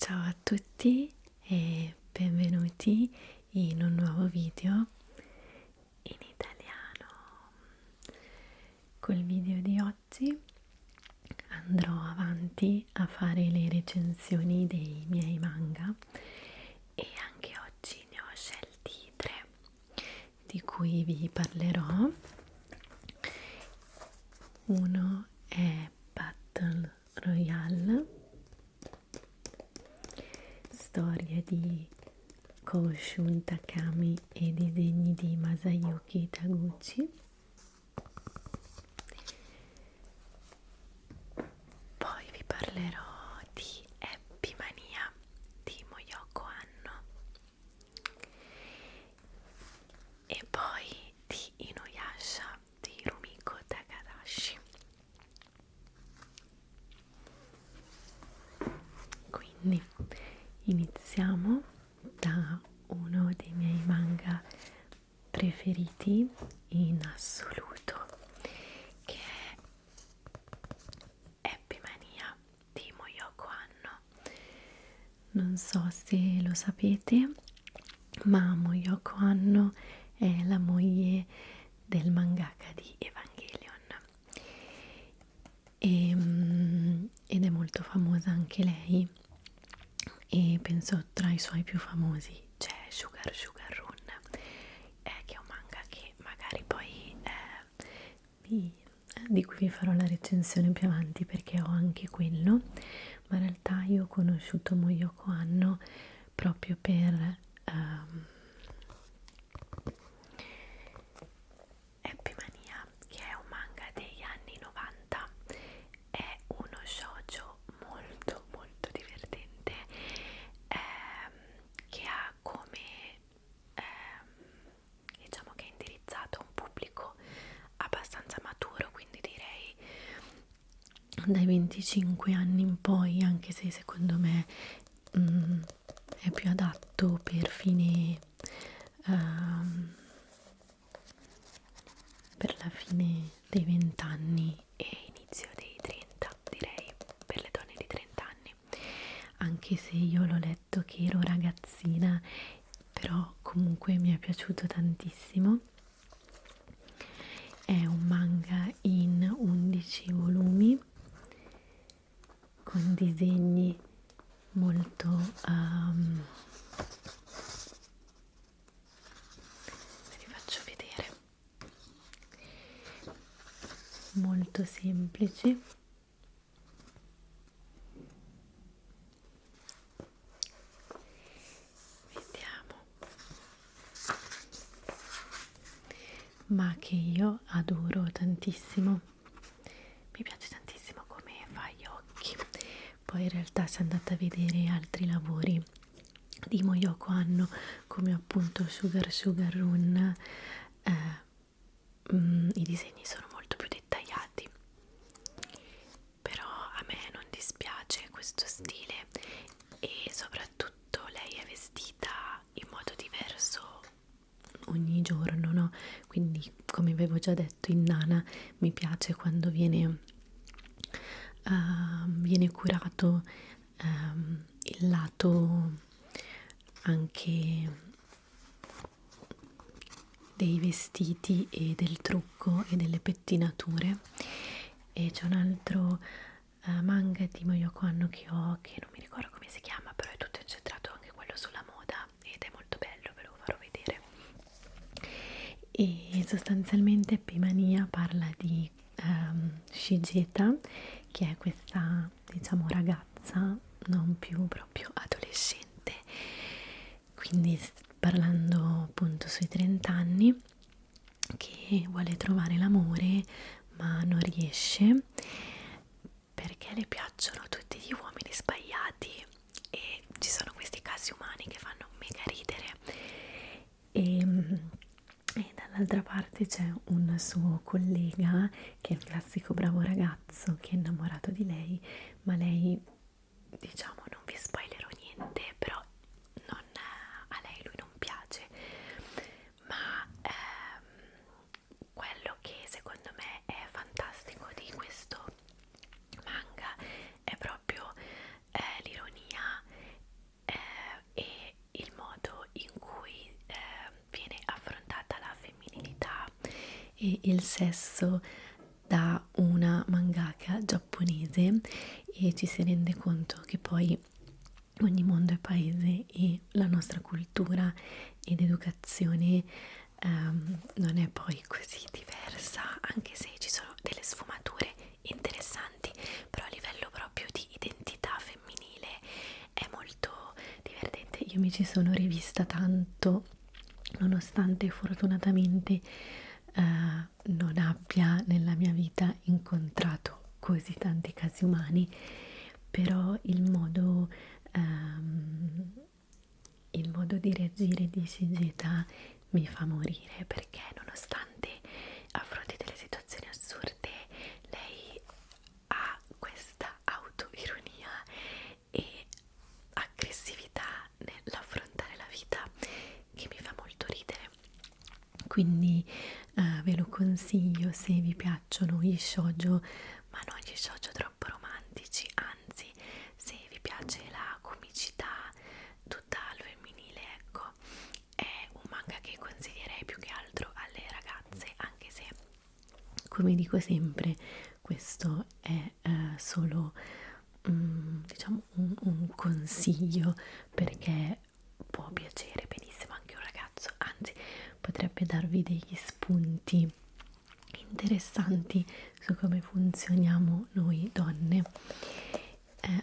Ciao a tutti e benvenuti in un nuovo video in italiano. Col video di oggi andrò avanti a fare le recensioni dei miei manga e anche oggi ne ho scelti 3 di cui vi parlerò. Uno è Battle Royale, storia di Koushun Takami e disegni di Masayuki Taguchi. Poi vi parlerò di Happy Mania di Moyoko Anno e poi di Inuyasha di Rumiko Takahashi. Quindi iniziamo da uno dei miei manga preferiti in assoluto, che è Happy Mania di Moyoko Anno. Non so se lo sapete, ma Moyoko Anno è la moglie del mangaka di Evangelion ed è molto famosa anche lei, e penso tra i suoi più famosi c'è Sugar Sugar Run, che è un manga che magari poi di cui vi farò la recensione più avanti, perché ho anche quello, ma in realtà io ho conosciuto Moyoko Anno proprio per Happy Mania, che è un manga degli anni 90. È uno shoujo molto molto divertente, che ha come diciamo che è indirizzato a un pubblico abbastanza maturo, quindi direi dai 25 anni in poi, anche se secondo me è più adatto per per la fine dei 20 anni e inizio dei 30, direi, per le donne di 30 anni, anche se io l'ho letto che ero ragazzina, però comunque mi è piaciuto tantissimo. È un manga in 11 volumi con disegni molto ve li faccio vedere, molto semplici. Vediamo, ma che io adoro tantissimo, mi piace tantissimo come fa gli occhi. Poi in realtà, se andate a vedere altri lavori di Moyoko Anno, come appunto Sugar Sugar Run, i disegni sono molto più dettagliati, però a me non dispiace questo stile, e soprattutto lei è vestita in modo diverso ogni giorno, no? Quindi, come avevo già detto in Nana, mi piace quando viene curato il lato anche dei vestiti e del trucco e delle pettinature. E c'è un altro manga di Moyoko Anno che ho, che non mi ricordo come si chiama, però è tutto incentrato anche quello sulla moda ed è molto bello, ve lo farò vedere. E sostanzialmente Happy Mania parla di Shigeta, che è questa, diciamo, ragazza non più proprio adolescente, quindi parlando appunto sui 30 anni, che vuole trovare l'amore ma non riesce perché le piacciono tutti gli uomini sbagliati, e ci sono questi casi umani che fanno mega ridere. E dall'altra parte c'è un suo collega che è il classico bravo ragazzo che è innamorato di lei, ma lei, diciamo, non vi spoilerò niente, però a lei lui non piace. Ma quello che secondo me è fantastico di questo manga è proprio l'ironia e il sesso da una mangaka giapponese, e ci si rende conto che poi ogni mondo è paese e la nostra cultura ed educazione non è poi così diversa, anche se ci sono delle sfumature interessanti, però a livello proprio di identità femminile è molto divertente. Io mi ci sono rivista tanto, nonostante fortunatamente non abbia nella mia vita incontrato così tanti casi umani, però il modo di reagire di Shigeta mi fa morire, perché nonostante affronti delle situazioni assurde, lei ha questa autoironia e aggressività nell'affrontare la vita che mi fa molto ridere. Quindi ve lo consiglio se vi piacciono gli shoujo, ma non gli shoujo troppo romantici, anzi se vi piace la comicità tutta al femminile, ecco, è un manga che consiglierei più che altro alle ragazze, anche se, come dico sempre, questo è solo diciamo un consiglio, perché può piacere benissimo anche un ragazzo, anzi potrebbe darvi degli spunti interessanti su come funzioniamo noi donne.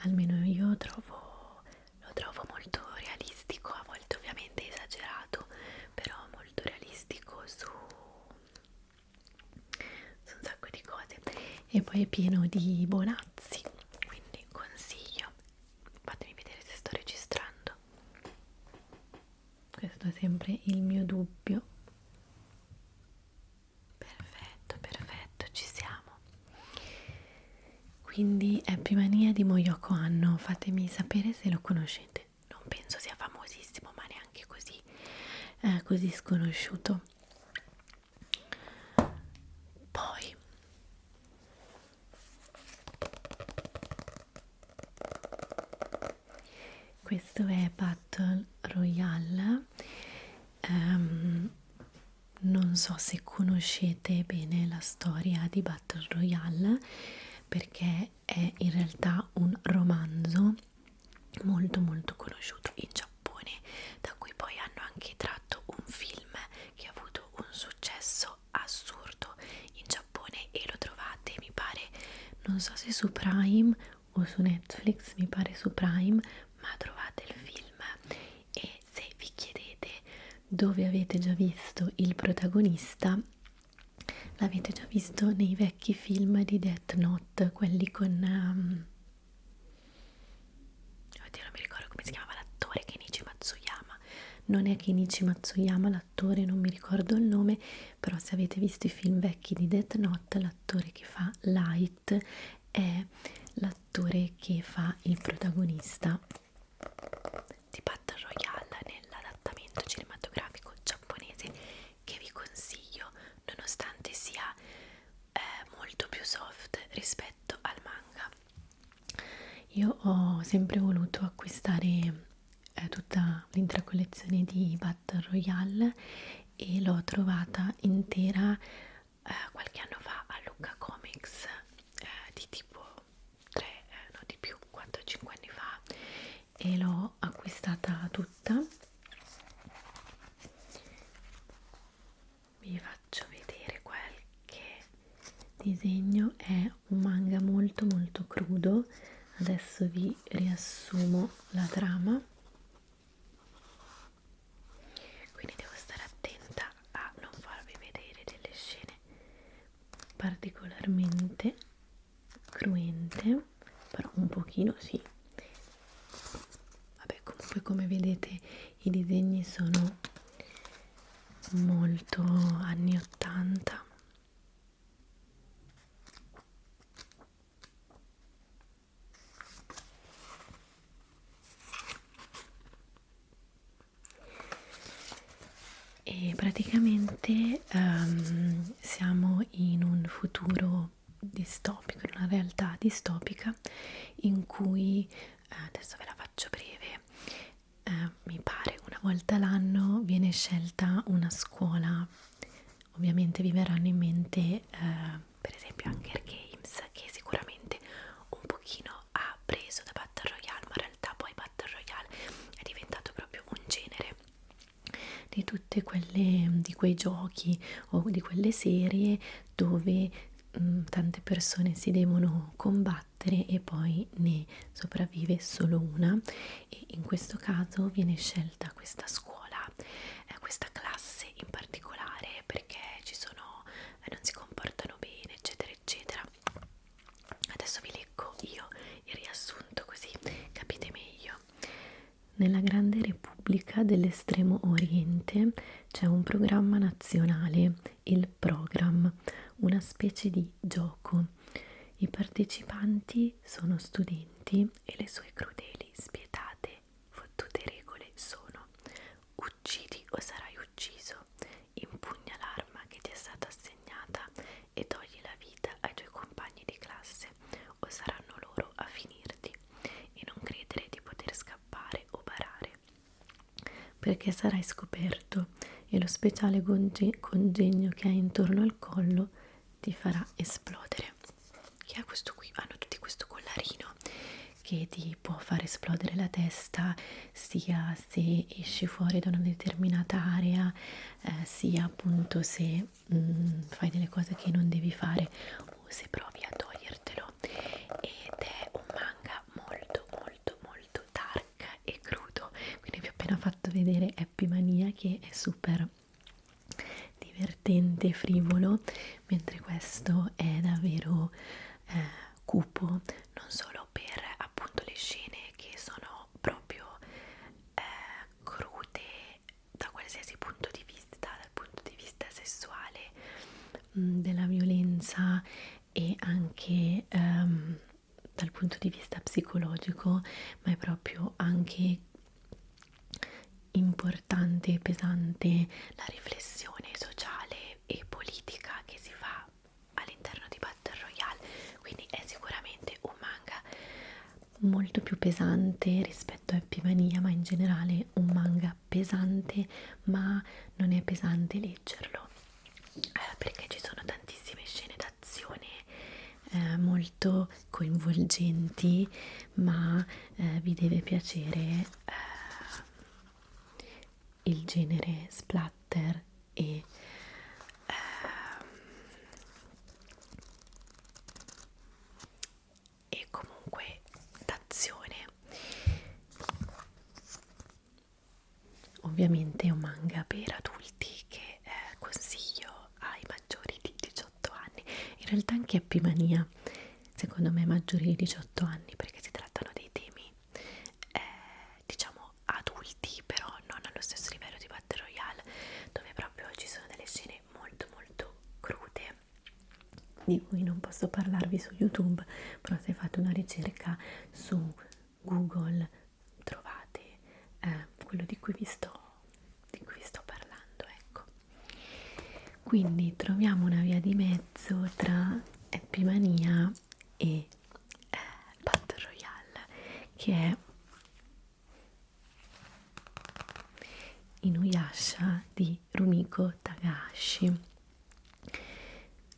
Almeno io lo trovo molto realistico, a volte ovviamente esagerato, però molto realistico su un sacco di cose, e poi è pieno di bonazzi, quindi consiglio. Fatemi vedere se sto registrando, questo è sempre il mio dubbio. Perfetto, perfetto, ci siamo. Quindi Happy Mania di Moyoko Anno, fatemi sapere se lo conoscete. Non penso sia famosissimo, ma neanche così sconosciuto. Poi questo è Battle Royale. Non so se conoscete bene la storia di Battle Royale, perché è in realtà un romanzo molto molto conosciuto in Giappone, da cui poi hanno anche tratto un film che ha avuto un successo assurdo in Giappone, e lo trovate, mi pare, non so se su Prime o su Netflix, mi pare su Prime, ma trovate il film. E se vi chiedete dove avete già visto il protagonista, l'avete già visto nei vecchi film di Death Note, quelli con oddio, non mi ricordo come si chiamava l'attore, Kenichi Matsuyama. Non è Kenichi Matsuyama l'attore, non mi ricordo il nome, però se avete visto i film vecchi di Death Note, l'attore che fa Light è l'attore che fa il protagonista di Battle Royale nell'adattamento cinematografico giapponese, che vi consiglio, nonostante sia molto più soft rispetto al manga. Io ho sempre voluto acquistare tutta l'intera collezione di Battle Royale, e l'ho trovata intera qualche anno fa a Lucca Comics, di tipo 3, no di più, 4-5 anni fa, e l'ho acquistata tutta. Vi faccio vedere qualche disegno, è un manga molto molto crudo. Adesso vi riassumo la trama, quindi devo stare attenta a non farvi vedere delle scene particolarmente cruente, però un pochino sì. Vabbè, comunque come vedete i disegni sono molto anni 80. E praticamente siamo in un futuro distopico, in una realtà distopica in cui, adesso ve la faccio breve, mi pare una volta l'anno viene scelta una scuola, o ovviamente vi verranno in mente per esempio Hunger Games, che sicuramente un pochino ha preso da Battle Royale, ma in realtà poi Battle Royale è diventato proprio un genere di tutte quelle, di quei giochi o di quelle serie dove tante persone si devono combattere e poi ne sopravvive solo una, e in questo caso viene scelta questa scuola, questa classe in particolare, perché ci sono, non si comportano bene, eccetera eccetera. Adesso vi leggo io il riassunto così capite meglio. Nella grande Repubblica dell'Estremo Oriente c'è un programma nazionale, il Program, una specie di gioco. I partecipanti sono studenti e le sue crudeli, spietate, fottute regole sono: uccidi o sarai ucciso, impugna l'arma che ti è stata assegnata e togli la vita ai tuoi compagni di classe, o saranno loro a finirti, e non credere di poter scappare o barare, perché sarai scoperto e lo speciale congegno che hai intorno al collo ti farà esplodere. Che ha questo qui? Hanno tutti questo collarino che ti può far esplodere la testa, sia se esci fuori da una determinata area, sia appunto se fai delle cose che non devi fare o se provi a togliertelo. Ed è un manga molto molto molto dark e crudo, quindi vi ho appena fatto vedere Happy Mania, che è super divertente e frivolo, mentre questo è davvero cupo, non solo per appunto le scene che sono proprio crude da qualsiasi punto di vista, dal punto di vista sessuale, della violenza, e anche dal punto di vista psicologico, ma è proprio anche importante e pesante la riflessione sociale e politica che si fa all'interno di Battle Royale, quindi è sicuramente un manga molto più pesante rispetto a Happy Mania, ma in generale un manga pesante, ma non è pesante leggerlo, perché ci sono tantissime scene d'azione molto coinvolgenti, ma vi deve piacere il genere splatter e comunque d'azione. Ovviamente è un manga per adulti che consiglio ai maggiori di 18 anni. In realtà anche Happy Mania secondo me è maggiori di 18 anni, perché si trattano dei temi diciamo adulti, però non allo stesso livello di Battle Royale, dove proprio ci sono delle scene molto molto crude di cui non posso parlarvi su YouTube, però se fate una ricerca su Google trovate quello di cui vi sto parlando, ecco. Quindi troviamo una via di mezzo tra Happy Mania e Battle Royale, che è Inuyasha di Rumiko Takahashi,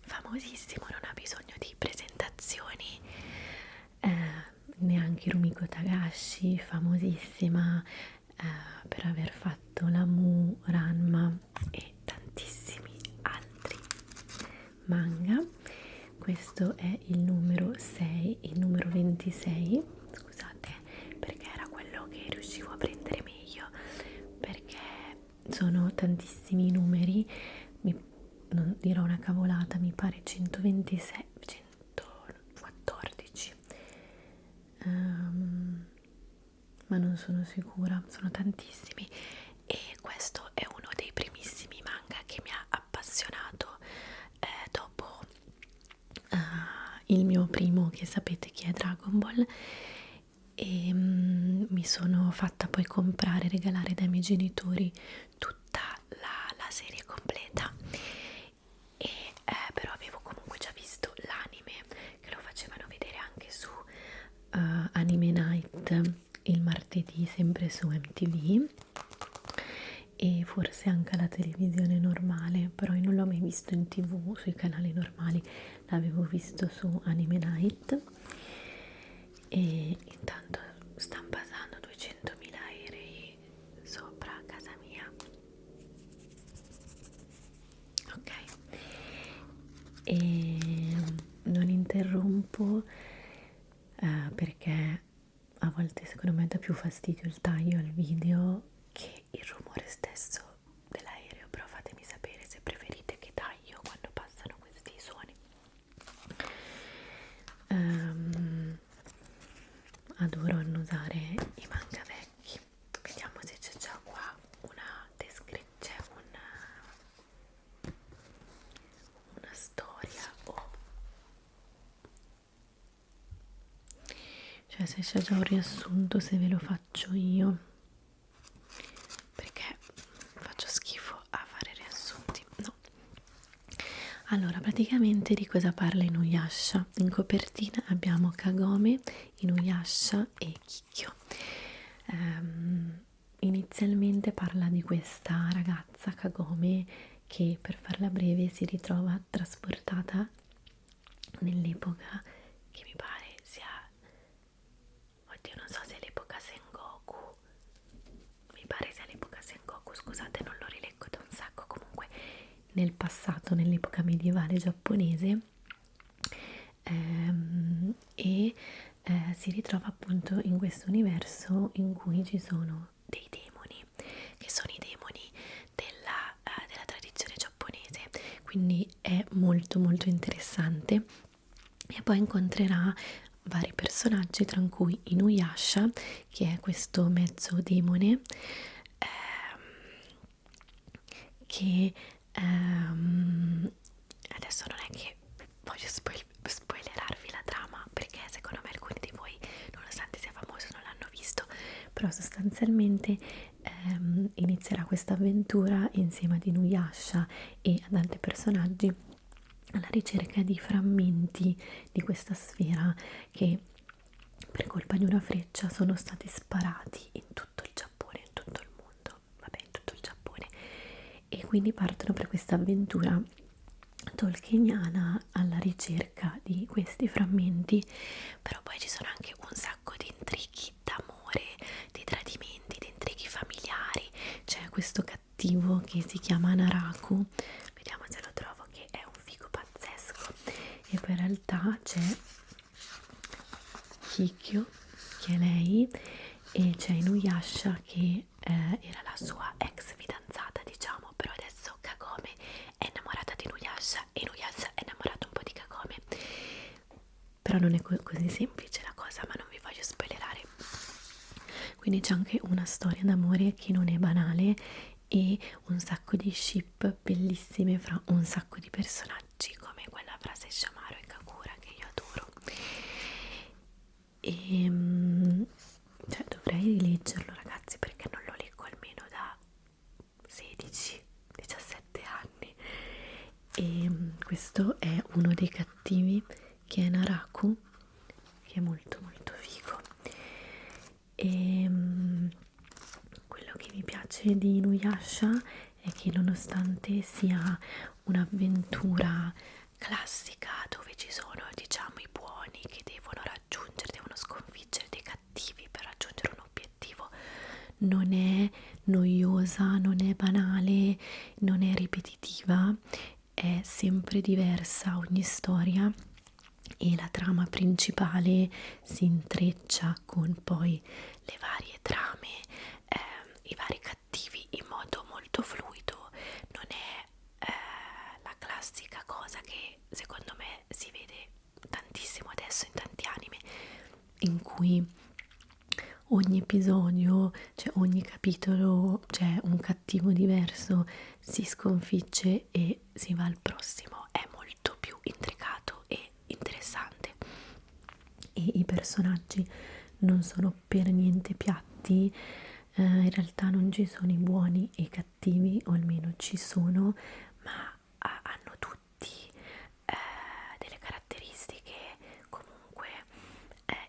famosissimo, non ha bisogno di presentazioni, neanche Rumiko Takahashi, famosissima per aver fatto la Mu, Ranma e tantissimi altri manga. Questo è il numero 6, il numero 26, scusate, perché era quello che riuscivo a prendere meglio, perché sono tantissimi numeri, non dirò una cavolata, mi pare 126, 114, ma non sono sicura, sono tantissimi, e questo è uno dei primissimi manga che mi ha appassionato dopo il mio primo, che sapete che è Dragon Ball, e mi sono fatta poi comprare, regalare dai miei genitori tutta la serie completa, e però avevo comunque già visto l'anime, che lo facevano vedere anche su Anime Night il martedì, sempre su MTV, e forse anche alla televisione normale, però io non l'ho mai visto in TV sui canali normali, l'avevo visto su Anime Night. E intanto stanno passando 200.000 aerei sopra casa mia. Ok, e non interrompo perché a volte secondo me dà più fastidio il taglio al video che il rumore stesso dell'aereo, però fatemi sapere se preferite che taglio quando passano questi suoni. Adoro annusare i manga vecchi. Vediamo se c'è già qua una descrizione, una storia o cioè se c'è già un riassunto, se ve lo faccio io, perché faccio schifo a fare riassunti. No. Allora, praticamente di cosa parla Inuyasha? In copertina abbiamo Kagome, Inuyasha e Kikyo. Inizialmente parla di questa ragazza Kagome che, per farla breve, si ritrova trasportata nell'epoca che mi pare sia, oddio non so se è l'epoca Sengoku, mi pare sia l'epoca Sengoku, scusate non lo rileggo da un sacco, comunque nel passato, nell'epoca medievale giapponese, si ritrova appunto in questo universo in cui ci sono dei demoni, che sono i demoni della tradizione giapponese, quindi è molto molto interessante. E poi incontrerà vari personaggi, tra cui Inuyasha, che è questo mezzo demone che adesso non è che voglio spoilerarvi la trama, perché secondo me alcuni di voi, nonostante sia famoso, non l'hanno visto, però sostanzialmente inizierà questa avventura insieme ad Inuyasha e ad altri personaggi alla ricerca di frammenti di questa sfera che per colpa di una freccia sono stati sparati in tutto il Giappone, in tutto il mondo, vabbè, in tutto il Giappone, e quindi partono per questa avventura tolkieniana alla ricerca di questi frammenti. Però poi ci sono anche un sacco di intrighi d'amore, di tradimenti, di intrighi familiari. C'è questo cattivo che si chiama Naraku, vediamo se lo trovo, che è un figo pazzesco, e poi in realtà c'è Kikyo, che è lei, e c'è Inuyasha che era la sua ex fidanzata, diciamo, però adesso Kagome è innamorata di Inuyasha e Inuyasha è innamorato un po' di Kagome, però non è così semplice la cosa, ma non vi voglio spoilerare. Quindi c'è anche una storia d'amore che non è banale e un sacco di ship bellissime fra un sacco di personaggi, come quella fra Sesshomaru e Kakura, che io adoro. E cioè dovrei rileggerlo, ragazzi, perché non lo leggo almeno da 16-17 anni. E questo è uno dei cattivi, che è Naraku, che è molto molto figo. E quello che mi piace di Inuyasha è che, nonostante sia un'avventura classica dove ci sono, diciamo, i buoni che devono sconfiggere dei cattivi per raggiungere un obiettivo, non è noiosa, non è banale, non è ripetitiva, è sempre diversa ogni storia, e la trama principale si intreccia con poi le varie trame, i vari cattivi, in modo molto fluido. Non è la classica cosa che secondo me si vede tantissimo adesso in tanti anime, in cui ogni episodio, cioè ogni capitolo, c'è un cattivo diverso, si sconfigge e si va al prossimo. È molto più intricato e interessante, e i personaggi non sono per niente piatti. In realtà non ci sono i buoni e i cattivi, o almeno ci sono, ma hanno tutti delle caratteristiche comunque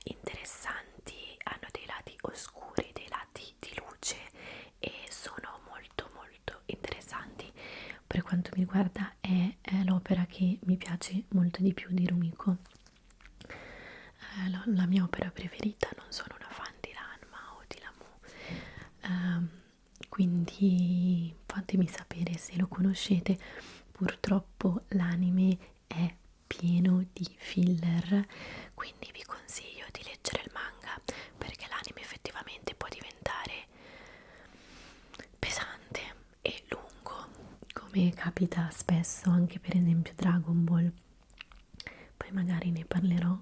interessanti, hanno dei lati oscuri, dei lati di luce, e sono molto molto mi riguarda è l'opera che mi piace molto di più di Rumiko. La mia opera preferita, non sono una fan di Ranma o di Lamu, quindi fatemi sapere se lo conoscete. Purtroppo l'anime è pieno di filler, quindi vi consiglio di leggere il manga perché l'anime effettivamente può diventare pesante e lungo, come capita spesso anche per esempio Dragon Ball. Poi magari ne parlerò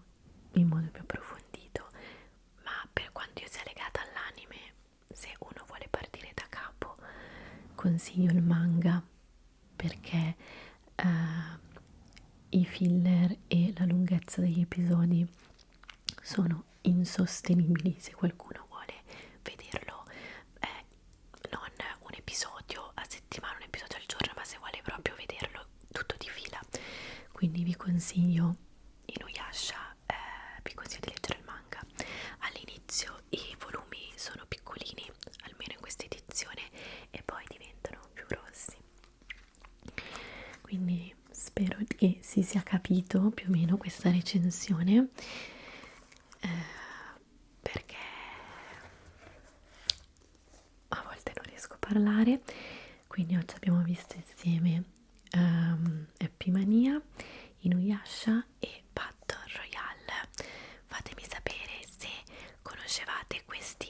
in modo più approfondito, ma per quanto io sia legata all'anime, se uno vuole partire da capo, consiglio il manga perché i filler e la lunghezza degli episodi sono insostenibili. Se qualcuno vuole vederlo, non un episodio a settimana, un episodio al giorno, ma se vuole proprio vederlo tutto di fila, quindi vi consiglio Inuyasha, vi consiglio di leggere il manga. All'inizio i volumi sono piccolini, almeno in questa edizione, e poi diventano più grossi, quindi spero che si sia capito più o meno questa recensione, perché a volte non riesco a parlare. Quindi oggi abbiamo visto insieme Happy Mania, Inuyasha e Battle Royale. Fatemi sapere se conoscevate queste